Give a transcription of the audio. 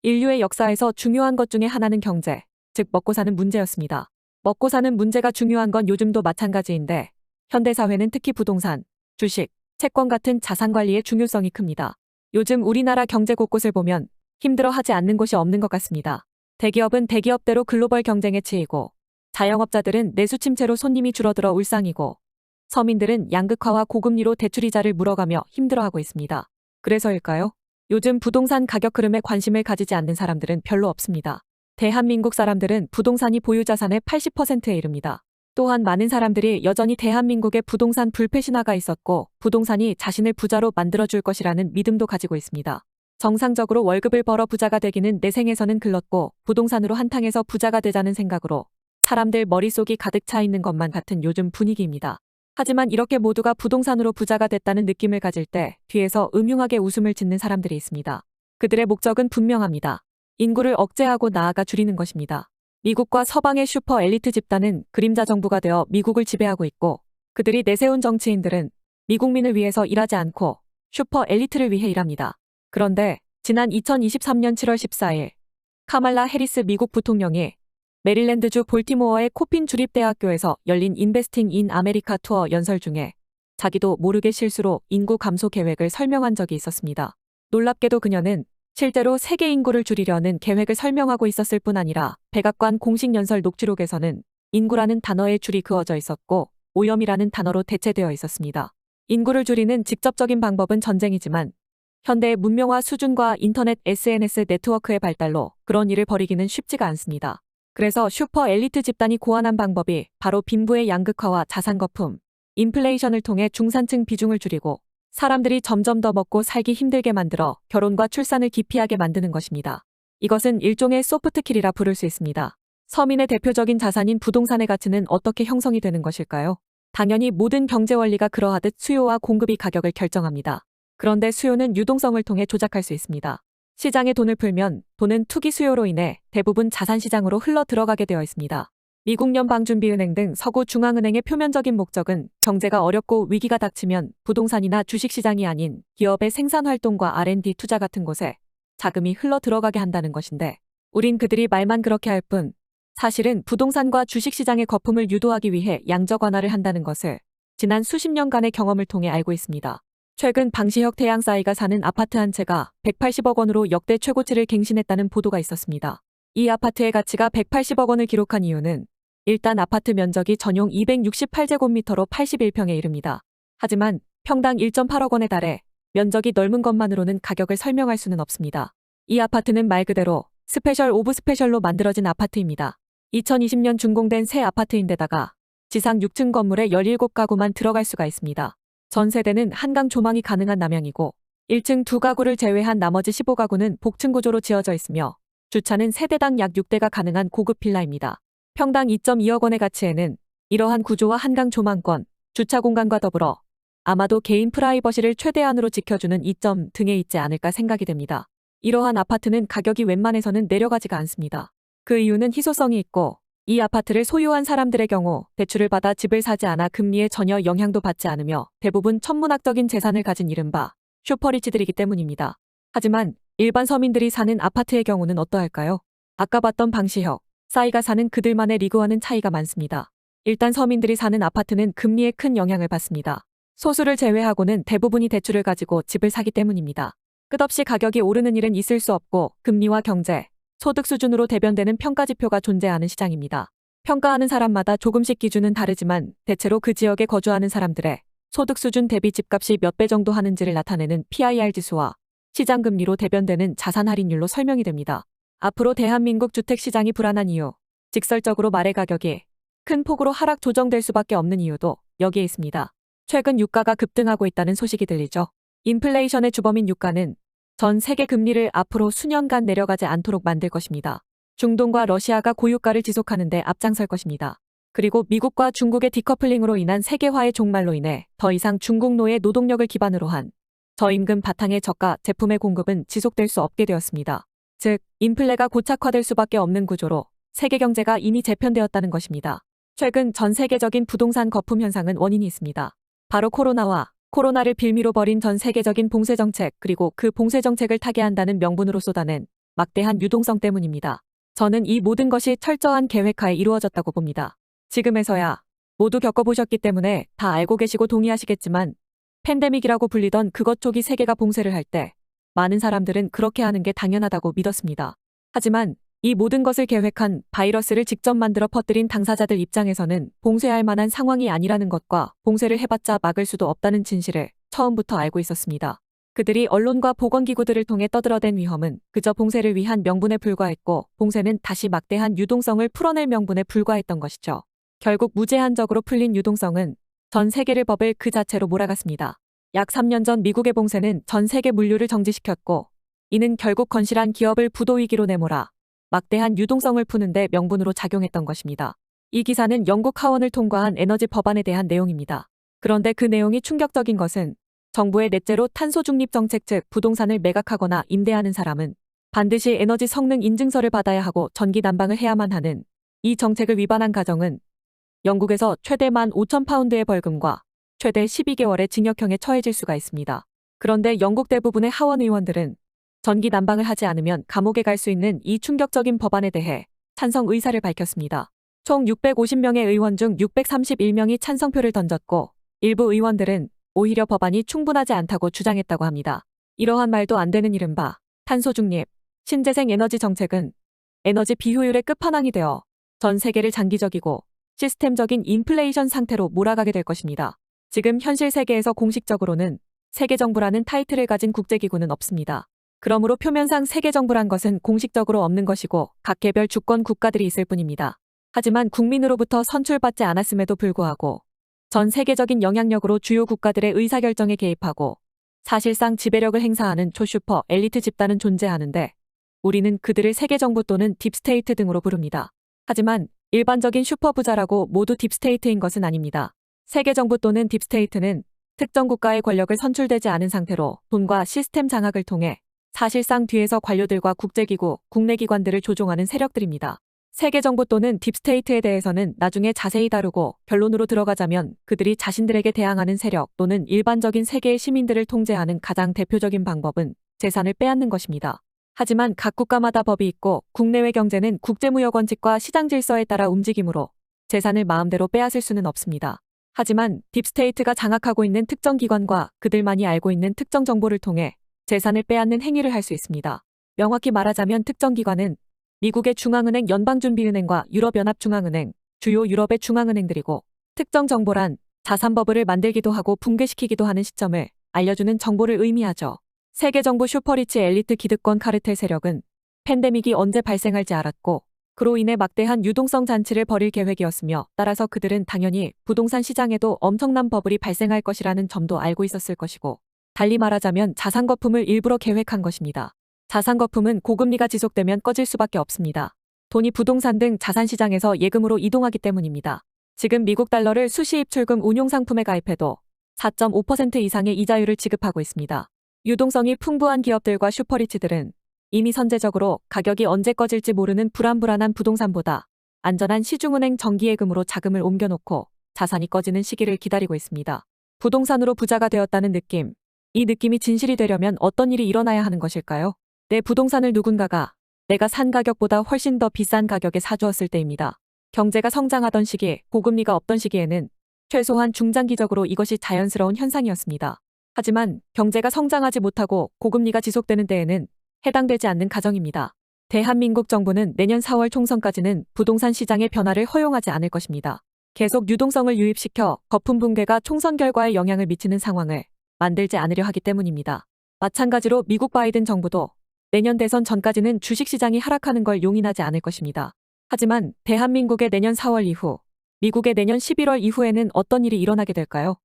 인류의 역사에서 중요한 것 중에 하나는 경제, 즉 먹고 사는 문제였습니다. 먹고 사는 문제가 중요한 건 요즘도 마찬가지인데 현대사회는 특히 부동산, 주식, 채권 같은 자산 관리의 중요성이 큽니다. 요즘 우리나라 경제 곳곳을 보면 힘들어하지 않는 곳이 없는 것 같습니다. 대기업은 대기업대로 글로벌 경쟁에 치이고 자영업자들은 내수 침체로 손님이 줄어들어 울상이고 서민들은 양극화와 고금리로 대출이자를 물어가며 힘들어하고 있습니다. 그래서일까요? 요즘 부동산 가격 흐름에 관심을 가지지 않는 사람들은 별로 없습니다. 대한민국 사람들은 부동산이 보유 자산의 80%에 이릅니다. 또한 많은 사람들이 여전히 대한민국에 부동산 불패 신화가 있었고 부동산이 자신을 부자로 만들어줄 것이라는 믿음도 가지고 있습니다. 정상적으로 월급을 벌어 부자가 되기는 내 생에서는 글렀고 부동산으로 한탕해서 부자가 되자는 생각으로 사람들 머릿속이 가득 차 있는 것만 같은 요즘 분위기입니다. 하지만 이렇게 모두가 부동산으로 부자가 됐다는 느낌을 가질 때 뒤에서 음흉하게 웃음을 짓는 사람들이 있습니다. 그들의 목적은 분명합니다. 인구를 억제하고 나아가 줄이는 것입니다. 미국과 서방의 슈퍼 엘리트 집단은 그림자 정부가 되어 미국을 지배하고 있고 그들이 내세운 정치인들은 미국민을 위해서 일하지 않고 슈퍼 엘리트를 위해 일합니다. 그런데 지난 2023년 7월 14일 카말라 해리스 미국 부통령이 메릴랜드주 볼티모어의 코핀 주립대학교에서 열린 인베스팅 인 아메리카 투어 연설 중에 자기도 모르게 실수로 인구 감소 계획을 설명한 적이 있었습니다. 놀랍게도 그녀는 실제로 세계 인구를 줄이려는 계획을 설명하고 있었을 뿐 아니라 백악관 공식 연설 녹취록에서는 인구라는 단어의 줄이 그어져 있었고 오염이라는 단어로 대체되어 있었습니다. 인구를 줄이는 직접적인 방법은 전쟁이지만 현대의 문명화 수준과 인터넷 SNS 네트워크의 발달로 그런 일을 벌이기는 쉽지가 않습니다. 그래서 슈퍼 엘리트 집단이 고안한 방법이 바로 빈부의 양극화와 자산 거품, 인플레이션을 통해 중산층 비중을 줄이고 사람들이 점점 더 먹고 살기 힘들게 만들어 결혼과 출산을 기피하게 만드는 것입니다. 이것은 일종의 소프트킬이라 부를 수 있습니다. 서민의 대표적인 자산인 부동산의 가치는 어떻게 형성이 되는 것일까요? 당연히 모든 경제 원리가 그러하듯 수요와 공급이 가격을 결정합니다. 그런데 수요는 유동성을 통해 조작할 수 있습니다. 시장에 돈을 풀면 돈은 투기 수요로 인해 대부분 자산시장으로 흘러 들어가게 되어 있습니다. 미국 연방준비은행 등 서구 중앙은행의 표면적인 목적은 경제가 어렵고 위기가 닥치면 부동산이나 주식시장이 아닌 기업의 생산활동과 R&D 투자 같은 곳에 자금이 흘러 들어가게 한다는 것인데 우린 그들이 말만 그렇게 할 뿐 사실은 부동산과 주식시장의 거품을 유도하기 위해 양적 완화를 한다는 것을 지난 수십 년간의 경험을 통해 알고 있습니다. 최근 방시혁 태양사이가 사는 아파트 한 채가 180억 원으로 역대 최고치를 갱신했다는 보도가 있었습니다. 이 아파트의 가치가 180억 원을 기록한 이유는 일단 아파트 면적이 전용 268제곱미터로 81평에 이릅니다. 하지만 평당 1.8억 원에 달해 면적이 넓은 것만으로는 가격을 설명할 수는 없습니다. 이 아파트는 말 그대로 스페셜 오브 스페셜로 만들어진 아파트입니다. 2020년 준공된 새 아파트인데다가 지상 6층 건물에 17가구만 들어갈 수가 있습니다. 전 세대는 한강 조망이 가능한 남향이고 1층 2가구를 제외한 나머지 15가구는 복층 구조로 지어져 있으며 주차는 세대당 약 6대가 가능한 고급 빌라입니다. 평당 2.2억 원의 가치에는 이러한 구조와 한강 조망권, 주차 공간과 더불어 아마도 개인 프라이버시를 최대한으로 지켜주는 이점 등에 있지 않을까 생각이 됩니다. 이러한 아파트는 가격이 웬만해서는 내려가지가 않습니다. 그 이유는 희소성이 있고 이 아파트를 소유한 사람들의 경우 대출을 받아 집을 사지 않아 금리에 전혀 영향도 받지 않으며 대부분 천문학적인 재산을 가진 이른바 슈퍼리치들이기 때문입니다. 하지만 일반 서민들이 사는 아파트의 경우는 어떠할까요? 아까 봤던 방시혁, 싸이가 사는 그들만의 리그와는 차이가 많습니다. 일단 서민들이 사는 아파트는 금리에 큰 영향을 받습니다. 소수를 제외하고는 대부분이 대출을 가지고 집을 사기 때문입니다. 끝없이 가격이 오르는 일은 있을 수 없고 금리와 경제, 소득 수준으로 대변되는 평가지표가 존재하는 시장입니다. 평가하는 사람마다 조금씩 기준은 다르지만 대체로 그 지역에 거주하는 사람들의 소득 수준 대비 집값이 몇 배 정도 하는지를 나타내는 PIR 지수와 시장금리로 대변되는 자산 할인율로 설명이 됩니다. 앞으로 대한민국 주택시장이 불안한 이유, 직설적으로 말해 가격이 큰 폭으로 하락 조정될 수밖에 없는 이유도 여기에 있습니다. 최근 유가가 급등하고 있다는 소식이 들리죠. 인플레이션의 주범인 유가는 전 세계 금리를 앞으로 수년간 내려가지 않도록 만들 것입니다. 중동과 러시아가 고유가를 지속하는 데 앞장설 것입니다. 그리고 미국과 중국의 디커플링으로 인한 세계화의 종말로 인해 더 이상 중국 노예 노동력을 기반으로 한 저임금 바탕의 저가 제품의 공급은 지속될 수 없게 되었습니다. 즉, 인플레가 고착화될 수밖에 없는 구조로 세계 경제가 이미 재편되었다는 것입니다. 최근 전 세계적인 부동산 거품 현상은 원인이 있습니다. 바로 코로나를 빌미로 벌인 전 세계적인 봉쇄정책 그리고 그 봉쇄정책을 타개한다는 명분으로 쏟아낸 막대한 유동성 때문입니다. 저는 이 모든 것이 철저한 계획하에 이루어졌다고 봅니다. 지금에서야 모두 겪어보셨기 때문에 다 알고 계시고 동의하시겠지만 팬데믹이라고 불리던 그것 초기 세계가 봉쇄를 할 때 많은 사람들은 그렇게 하는 게 당연하다고 믿었습니다. 하지만 이 모든 것을 계획한 바이러스를 직접 만들어 퍼뜨린 당사자들 입장에서는 봉쇄할 만한 상황이 아니라는 것과 봉쇄를 해봤자 막을 수도 없다는 진실을 처음부터 알고 있었습니다. 그들이 언론과 보건기구들을 통해 떠들어댄 위험은 그저 봉쇄를 위한 명분에 불과했고 봉쇄는 다시 막대한 유동성을 풀어낼 명분에 불과했던 것이죠. 결국 무제한적으로 풀린 유동성은 전 세계를 버블 그 자체로 몰아갔습니다. 약 3년 전 미국의 봉쇄는 전 세계 물류를 정지시켰고 이는 결국 건실한 기업을 부도위기로 내몰아 막대한 유동성을 푸는데 명분으로 작용했던 것입니다. 이 기사는 영국 하원을 통과한 에너지 법안에 대한 내용입니다. 그런데 그 내용이 충격적인 것은 정부의 넷째로 탄소 중립 정책 즉 부동산을 매각하거나 임대하는 사람은 반드시 에너지 성능 인증서를 받아야 하고 전기 난방을 해야만 하는 이 정책을 위반한 가정은 영국에서 최대 15,000파운드의 벌금과 최대 12개월의 징역형에 처해질 수가 있습니다. 그런데 영국 대부분의 하원 의원들은 전기 난방을 하지 않으면 감옥에 갈 수 있는 이 충격적인 법안에 대해 찬성 의사를 밝혔습니다. 총 650명의 의원 중 631명이 찬성표를 던졌고 일부 의원들은 오히려 법안이 충분하지 않다고 주장했다고 합니다. 이러한 말도 안 되는 이른바 탄소 중립, 신재생 에너지 정책은 에너지 비효율의 끝판왕이 되어 전 세계를 장기적이고 시스템적인 인플레이션 상태로 몰아가게 될 것입니다. 지금 현실 세계에서 공식적으로는 세계정부라는 타이틀을 가진 국제기구는 없습니다. 그러므로 표면상 세계정부란 것은 공식적으로 없는 것이고 각 개별 주권 국가들이 있을 뿐입니다. 하지만 국민으로부터 선출받지 않았음에도 불구하고 전 세계적인 영향력으로 주요 국가들의 의사결정에 개입하고 사실상 지배력을 행사하는 초슈퍼 엘리트 집단은 존재하는데 우리는 그들을 세계정부 또는 딥스테이트 등으로 부릅니다. 하지만 일반적인 슈퍼부자라고 모두 딥스테이트인 것은 아닙니다. 세계정부 또는 딥스테이트는 특정 국가의 권력을 선출되지 않은 상태로 돈과 시스템 장악을 통해 사실상 뒤에서 관료들과 국제기구, 국내 기관들을 조종하는 세력들입니다. 세계정부 또는 딥스테이트에 대해서는 나중에 자세히 다루고 결론으로 들어가자면 그들이 자신들에게 대항하는 세력 또는 일반적인 세계의 시민들을 통제하는 가장 대표적인 방법은 재산을 빼앗는 것입니다. 하지만 각 국가마다 법이 있고 국내외 경제는 국제무역 원칙과 시장 질서에 따라 움직이므로 재산을 마음대로 빼앗을 수는 없습니다. 하지만 딥스테이트가 장악하고 있는 특정 기관과 그들만이 알고 있는 특정 정보를 통해 재산을 빼앗는 행위를 할 수 있습니다. 명확히 말하자면 특정 기관은 미국의 중앙은행 연방준비은행과 유럽연합중앙은행, 주요 유럽의 중앙은행들이고 특정 정보란 자산버블을 만들기도 하고 붕괴시키기도 하는 시점을 알려주는 정보를 의미하죠. 세계정부 슈퍼리치 엘리트 기득권 카르텔 세력은 팬데믹이 언제 발생할지 알았고 그로 인해 막대한 유동성 잔치를 벌일 계획이었으며 따라서 그들은 당연히 부동산 시장에도 엄청난 버블이 발생할 것이라는 점도 알고 있었을 것이고 달리 말하자면 자산거품을 일부러 계획한 것입니다. 자산거품은 고금리가 지속되면 꺼질 수밖에 없습니다. 돈이 부동산 등 자산시장에서 예금으로 이동하기 때문입니다. 지금 미국 달러를 수시입출금 운용상품에 가입해도 4.5% 이상의 이자율을 지급하고 있습니다. 유동성이 풍부한 기업들과 슈퍼리치들은 이미 선제적으로 가격이 언제 꺼질지 모르는 불안불안한 부동산보다 안전한 시중은행 정기예금으로 자금을 옮겨놓고 자산이 꺼지는 시기를 기다리고 있습니다. 부동산으로 부자가 되었다는 느낌. 이 느낌이 진실이 되려면 어떤 일이 일어나야 하는 것일까요? 내 부동산을 누군가가 내가 산 가격보다 훨씬 더 비싼 가격에 사주었을 때입니다. 경제가 성장하던 시기, 고금리가 없던 시기에는 최소한 중장기적으로 이것이 자연스러운 현상이었습니다. 하지만 경제가 성장하지 못하고 고금리가 지속되는 때에는 해당되지 않는 가정입니다. 대한민국 정부는 내년 4월 총선까지는 부동산 시장의 변화를 허용하지 않을 것입니다. 계속 유동성을 유입시켜 거품 붕괴가 총선 결과에 영향을 미치는 상황을 만들지 않으려 하기 때문입니다. 마찬가지로 미국 바이든 정부도 내년 대선 전까지는 주식시장이 하락하는 걸 용인하지 않을 것입니다. 하지만 대한민국의 내년 4월 이후, 미국의 내년 11월 이후에는 어떤 일이 일어나게 될까요?